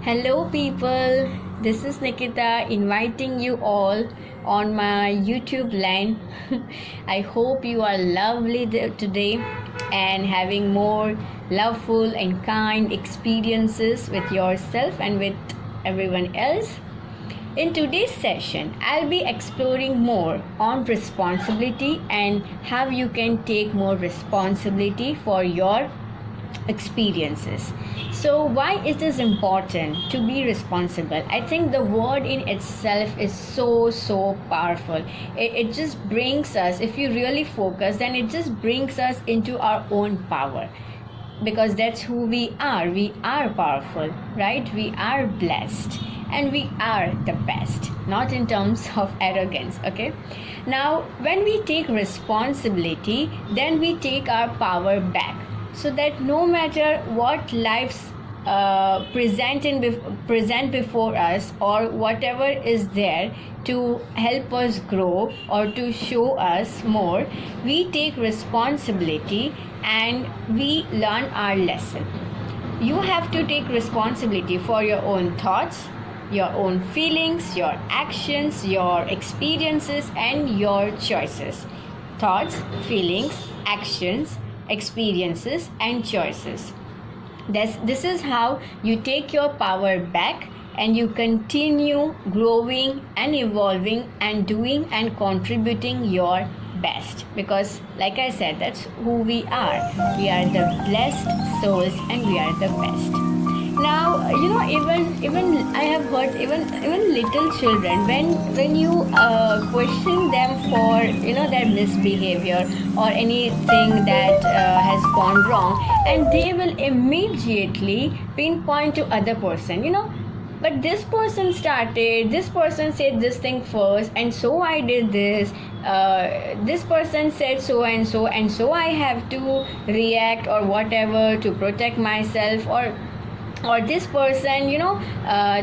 Hello, people. This is Nikita inviting you all on my YouTube line. I hope you are lovely today and having more loveful and kind experiences with yourself and with everyone else. In today's session, I'll be exploring more on responsibility and how you can take more responsibility for your experiences. So why it is important to be responsible? I think the word in itself is so powerful. It just brings us, if you really focus, then it just brings us into our own power, because that's who we are. We are powerful, right? We are blessed and we are the best, not in terms of arrogance. Okay, now when we take responsibility, then we take our power back, so that no matter what lives present before us, or whatever is there to help us grow or to show us more, we take responsibility and we learn our lesson. You have to take responsibility for your own thoughts, your own feelings, your actions, your experiences, and your choices. Thoughts, feelings, actions, experiences, and choices. This is how you take your power back and you continue growing and evolving and doing and contributing your best, because like I said, that's who we are. We are the blessed souls and we are the best. Now even I have heard even little children, when you question them for their misbehavior or anything that has gone wrong, and they will immediately pinpoint to other person, but this person said this thing first, and so I did this. This person said so and so I have to react or whatever to protect myself, or this person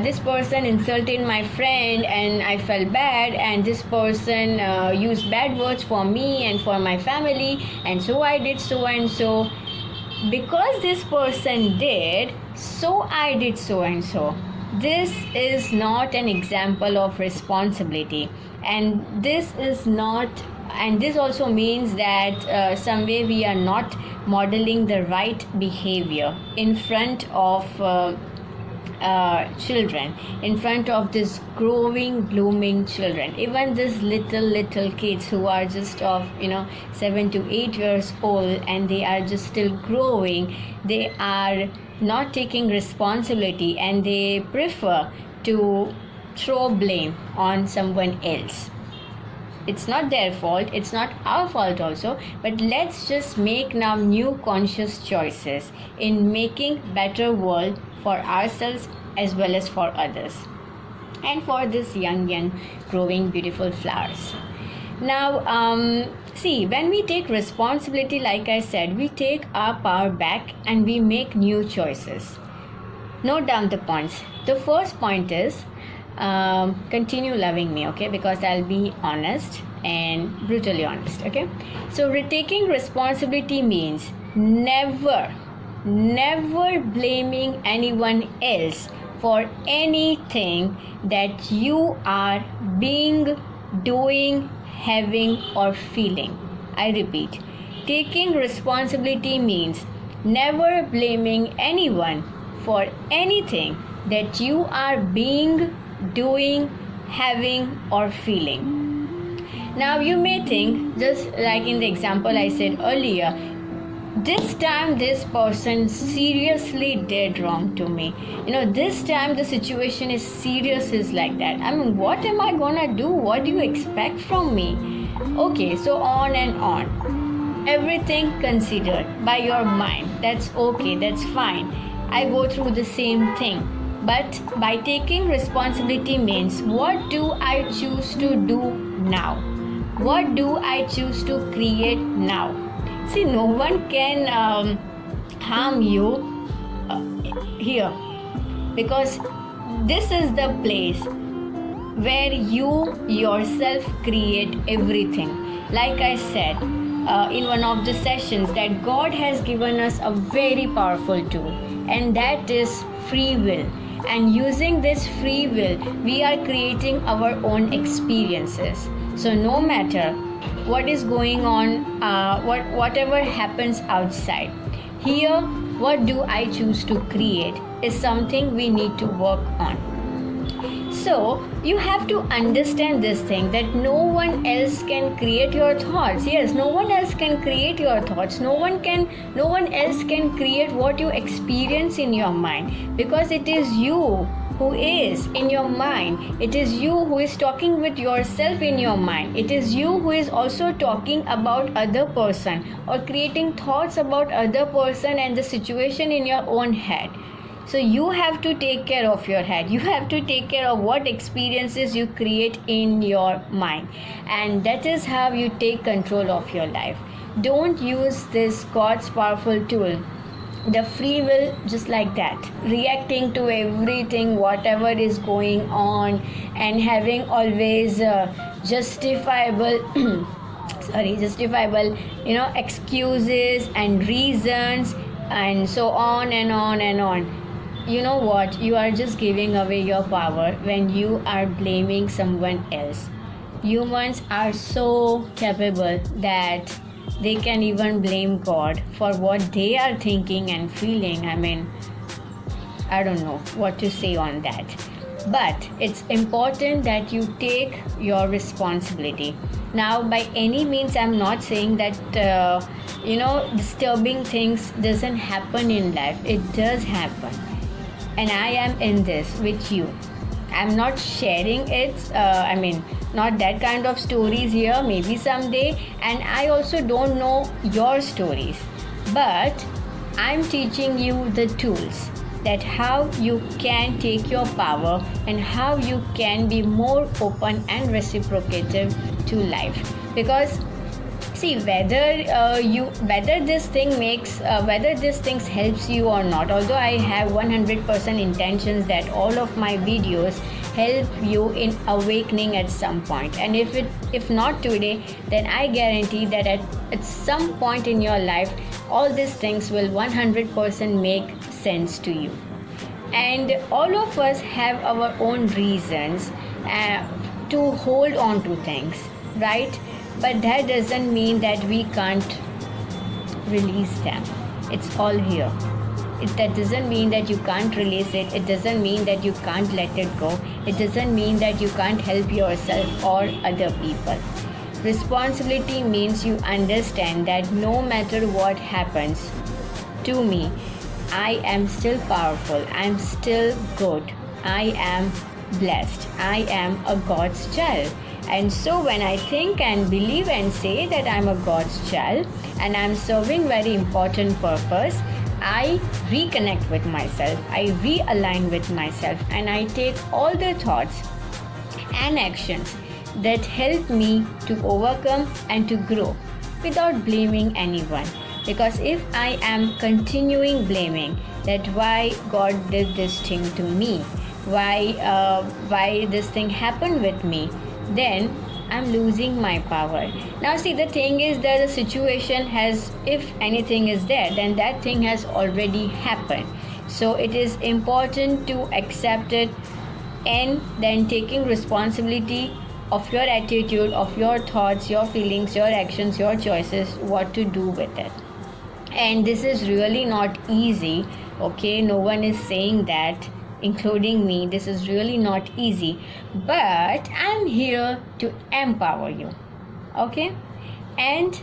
this person insulted my friend and I felt bad, and this person used bad words for me and for my family, and so I did so and so. Because this person did, so I did so and so. This is not an example of responsibility, and this also means that some way we are not modeling the right behavior in front of children, in front of this growing, blooming children. Even these little kids who are just of 7 to 8 years old, and they are just still growing, they are not taking responsibility and they prefer to throw blame on someone else. It's not their fault, it's not our fault also, but let's just make now new conscious choices in making better world for ourselves as well as for others, and for this young growing beautiful flowers. Now see, when we take responsibility, like I said, we take our power back and we make new choices. Note down the points. The first point is continue loving me, okay, because I'll be honest and brutally honest. Okay, so retaking responsibility means never blaming anyone else for anything that you are being, doing, having, or feeling. I repeat, taking responsibility means never blaming anyone for anything that you are being, doing, having, or feeling. Now you may think, just like in the example I said earlier, this time this person seriously did wrong to me. This time the situation is serious, is like that. I mean, what am I gonna do? What do you expect from me? Okay, so on and on. Everything considered by your mind. That's okay, that's fine. I go through the same thing. But by taking responsibility means, what do I choose to do now? What do I choose to create now? See, no one can harm you here, because this is the place where you yourself create everything. Like I said in one of the sessions, that God has given us a very powerful tool, and that is free will. and using this free will, we are creating our own experiences. So no matter what is going on, whatever happens outside, here what do I choose to create is something we need to work on. So you have to understand this thing, that no one else can create your thoughts. Yes, no one else can create your thoughts. No one else can create what you experience in your mind, because it is you who is in your mind. It is you who is talking with yourself in your mind. It is you who is also talking about other person or creating thoughts about other person and the situation in your own head. So you have to take care of your head. You have to take care of what experiences you create in your mind. And that is how you take control of your life. Don't use this God's powerful tool, the free will, just like that, reacting to everything, whatever is going on, and having always justifiable excuses and reasons, and so on and on and on. You know what? You are just giving away your power when you are blaming someone else. Humans are so capable that they can even blame God for what they are thinking and feeling. I mean, I don't know what to say on that. But it's important that you take your responsibility. Now, by any means, I'm not saying that disturbing things doesn't happen in life. It does happen. And I am in this with you. I'm not sharing it, not that kind of stories here, maybe someday. And I also don't know your stories. But I'm teaching you the tools, that how you can take your power and how you can be more open and reciprocative to life. Because see, whether this thing helps you or not, although I have 100% intentions that all of my videos help you in awakening at some point. And if not today, then I guarantee that at some point in your life, all these things will 100% make sense to you. And all of us have our own reasons to hold on to things, right? But that doesn't mean that we can't release them. It's all here. That doesn't mean that you can't release it. It doesn't mean that you can't let it go. It doesn't mean that you can't help yourself or other people. Responsibility means you understand that no matter what happens to me, I am still powerful. I'm still good. I am blessed. I am a God's child. And so when I think and believe and say that I'm a God's child and I'm serving very important purpose, I reconnect with myself, I realign with myself, and I take all the thoughts and actions that help me to overcome and to grow without blaming anyone. Because if I am continuing blaming that why God did this thing to me, why this thing happened with me, then I'm losing my power. Now see, the thing is that the situation has, if anything is there, then that thing has already happened. So it is important to accept it and then taking responsibility of your attitude, of your thoughts, your feelings, your actions, your choices, what to do with it. And this is really not easy, okay? No one is saying that, including me. This is really not easy, but I'm here to empower you, okay? And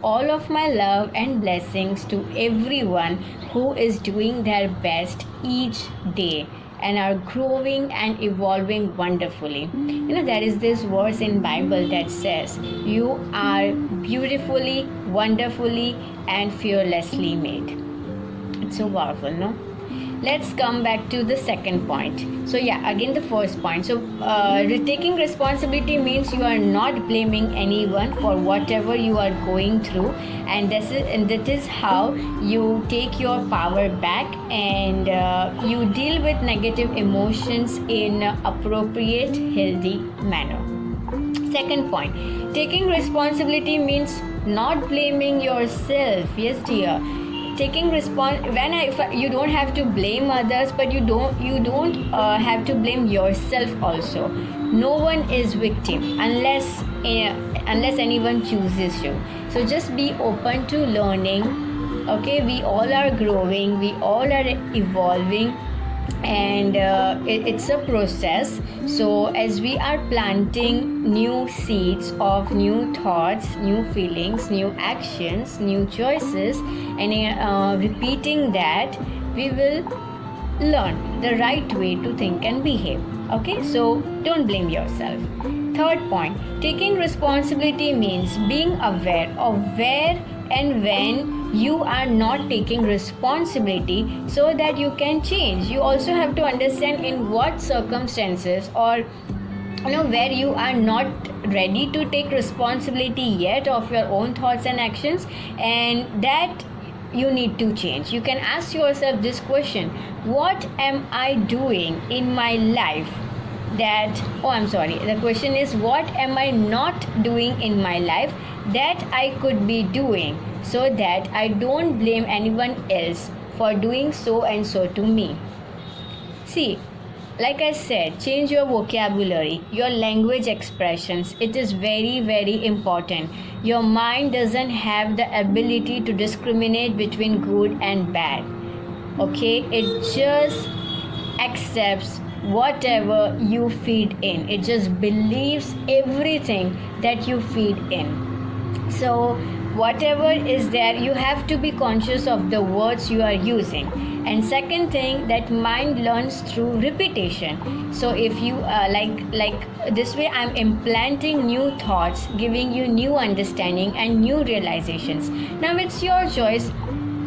all of my love and blessings to everyone who is doing their best each day and are growing and evolving wonderfully. There is this verse in Bible that says, you are beautifully, wonderfully and fearlessly made. It's so powerful, no? Let's come back to the second point. So again the first point. So taking responsibility means you are not blaming anyone for whatever you are going through, and that is how you take your power back and you deal with negative emotions in appropriate, healthy manner. Second point, taking responsibility means not blaming yourself. Yes, dear. taking you don't have to blame others, but you don't have to blame yourself also. No one is victim unless anyone chooses you. So just be open to learning. Okay, we all are growing, we all are evolving, and it's a process. So as we are planting new seeds of new thoughts, new feelings, new actions, new choices, and repeating that, we will learn the right way to think and behave. Okay, so don't blame yourself. Third point, taking responsibility means being aware of where and when you are not taking responsibility, so that you can change. You also have to understand in what circumstances, or where you are not ready to take responsibility yet of your own thoughts and actions, and that you need to change. You can ask yourself this question: what am I doing in my life the question is, what am I not doing in my life that I could be doing, so that I don't blame anyone else for doing so and so to me. See, like I said, change your vocabulary, your language expressions. It is very, very important. Your mind doesn't have the ability to discriminate between good and bad. Okay, it just accepts whatever you feed in. It just believes everything that you feed in. So whatever is there, you have to be conscious of the words you are using. And second thing, that mind learns through repetition. So if you like this way, I'm implanting new thoughts, giving you new understanding and new realizations. Now it's your choice,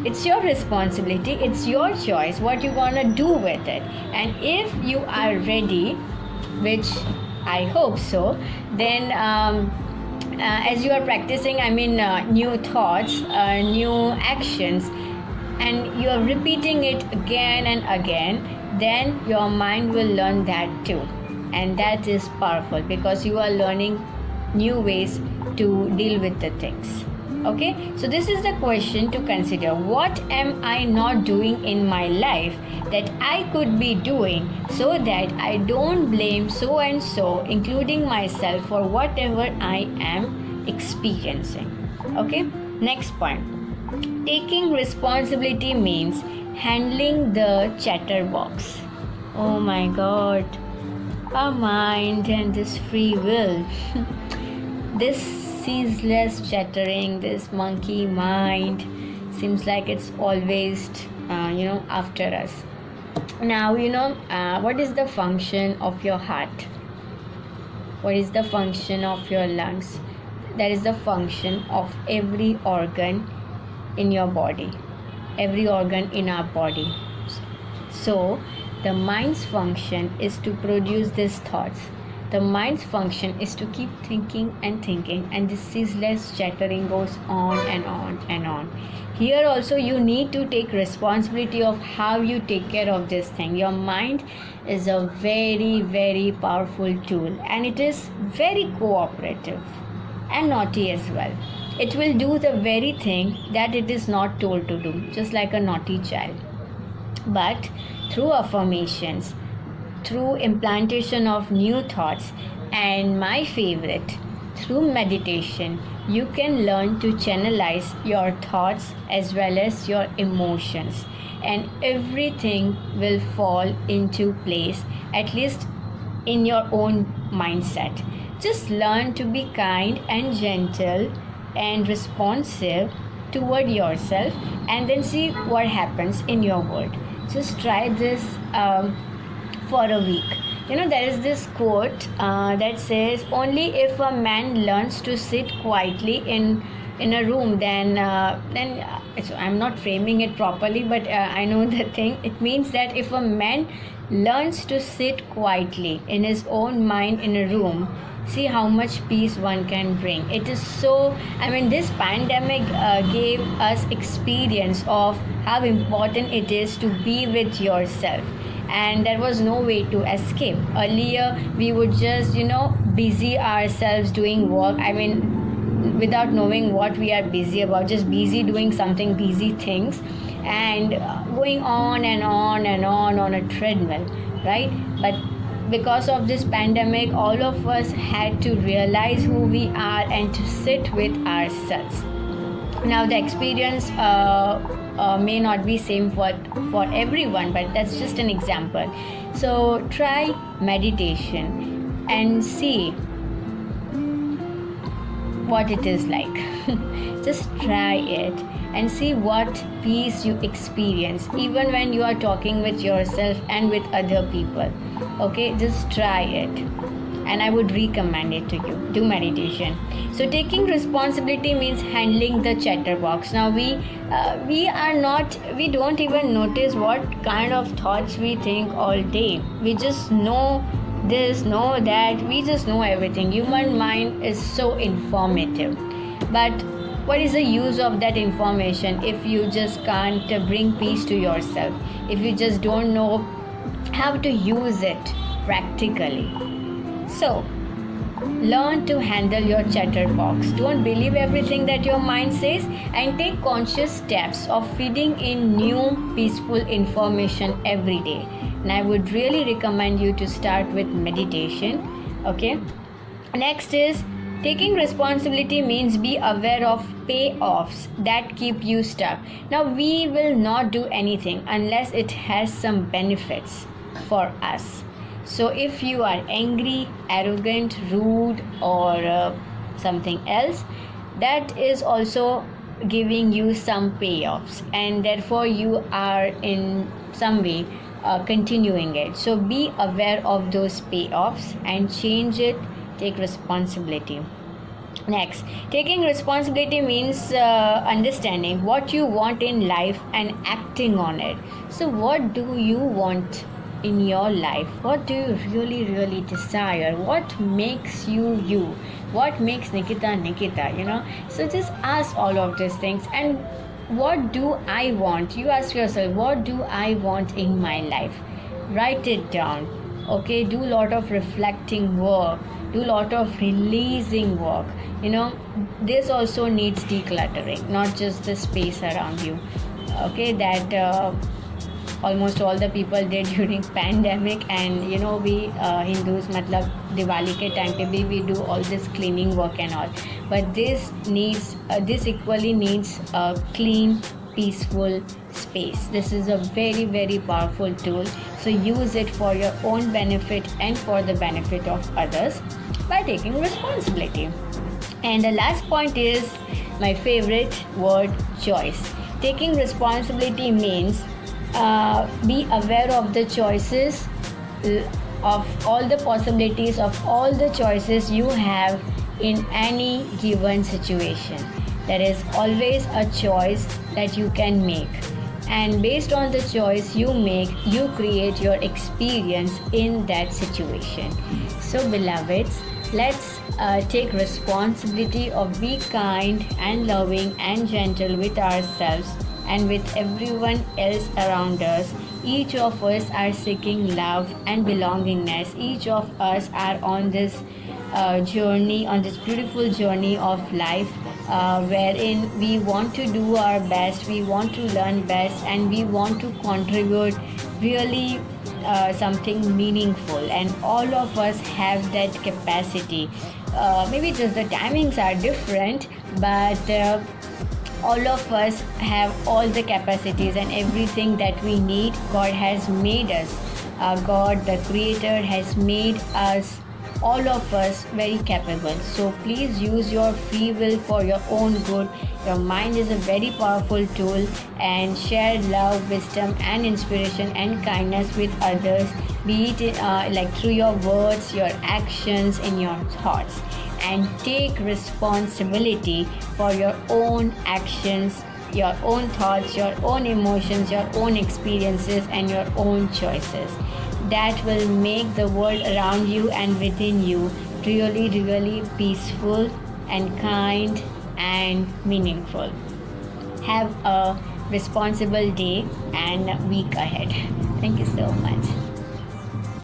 it's your responsibility, it's your choice what you're gonna do with it. And if you are ready, which I hope so, then as you are practicing new thoughts, new actions, and you are repeating it again and again, then your mind will learn that too. And that is powerful, because you are learning new ways to deal with the things. Okay, so this is the question to consider: what am I not doing in my life that I could be doing, so that I don't blame so and so, including myself, for whatever I am experiencing. Okay, next point, taking responsibility means handling the chatterbox. Oh my god, our mind and this free will this ceaseless chattering, this monkey mind seems like it's always after us. Now what is the function of your heart? What is the function of your lungs? That is the function of every organ in your body, every organ in our body. So the mind's function is to produce these thoughts. The mind's function is to keep thinking and thinking, and this ceaseless chattering goes on and on and on. Here also you need to take responsibility of how you take care of this thing. Your mind is a very, very powerful tool, and it is very cooperative and naughty as well. It will do the very thing that it is not told to do, just like a naughty child. But through affirmations, through implantation of new thoughts, and my favorite, through meditation, you can learn to channelize your thoughts as well as your emotions, and everything will fall into place, at least in your own mindset. Just learn to be kind and gentle and responsive toward yourself, and then see what happens in your world. Just try this for a week. There is this quote that says, only if a man learns to sit quietly in a room, then I'm not framing it properly, but I know the thing. It means that if a man learns to sit quietly in his own mind in a room, see how much peace one can bring. It is so, this pandemic gave us experience of how important it is to be with yourself, and there was no way to escape. Earlier we would just busy ourselves doing work. without knowing what we are busy about, just busy doing something, busy things, and going on and on and on a treadmill, right? But because of this pandemic, all of us had to realize who we are and to sit with ourselves. Now the experience may not be same for everyone, but that's just an example. So try meditation and see what it is like. Just try it and see what peace you experience, even when you are talking with yourself and with other people. Okay, just try it, and I would recommend it to you. Do meditation. So taking responsibility means handling the chatterbox. Now we don't even notice what kind of thoughts we think all day. We just know this, know that, we just know everything. Human mind is so informative, but what is the use of that information if you just can't bring peace to yourself, if you just don't know how to use it practically? So learn to handle your chatterbox. Don't believe everything that your mind says, and take conscious steps of feeding in new peaceful information every day. And I would really recommend you to start with meditation. Okay, next is taking responsibility means be aware of payoffs that keep you stuck. Now we will not do anything unless it has some benefits for us. So if you are angry, arrogant, rude, or something else, that is also giving you some payoffs, and therefore you are in some way continuing it. So be aware of those payoffs and change it. Take responsibility. Next, taking responsibility means understanding what you want in life and acting on it. So what do you want in your life? What do you really desire? What makes you you? What makes Nikita? So just ask all of these things. And what do I want? You ask yourself, what do I want in my life? Write it down. Okay, do a lot of reflecting work, do a lot of releasing work. This also needs decluttering, not just the space around you. Okay, that almost all the people did during pandemic, and we Hindus, matlab Diwali ke time pe bhi we do all this cleaning work and all, but this equally needs a clean, peaceful space. This is a very powerful tool, so use it for your own benefit and for the benefit of others by taking responsibility. And the last point is my favorite word, choice. Taking responsibility means be aware of the choices, of all the possibilities, of all the choices you have in any given situation. There is always a choice that you can make, and based on the choice you make, you create your experience in that situation. So beloveds, let's take responsibility of be kind and loving and gentle with ourselves and with everyone else around us. Each of us are seeking love and belongingness. Each of us are on this journey, on this beautiful journey of life, wherein we want to do our best, we want to learn best, and we want to contribute really something meaningful. And all of us have that capacity. Maybe just the timings are different, but all of us have all the capacities and everything that we need. God has made us. God, the Creator, has made us, all of us, very capable. So please use your free will for your own good. Your mind is a very powerful tool, and share love, wisdom, and inspiration and kindness with others, be it like through your words, your actions, and your thoughts. And take responsibility for your own actions, your own thoughts, your own emotions, your own experiences, and your own choices. That will make the world around you and within you really peaceful and kind and meaningful. Have a responsible day and week ahead. Thank you so much.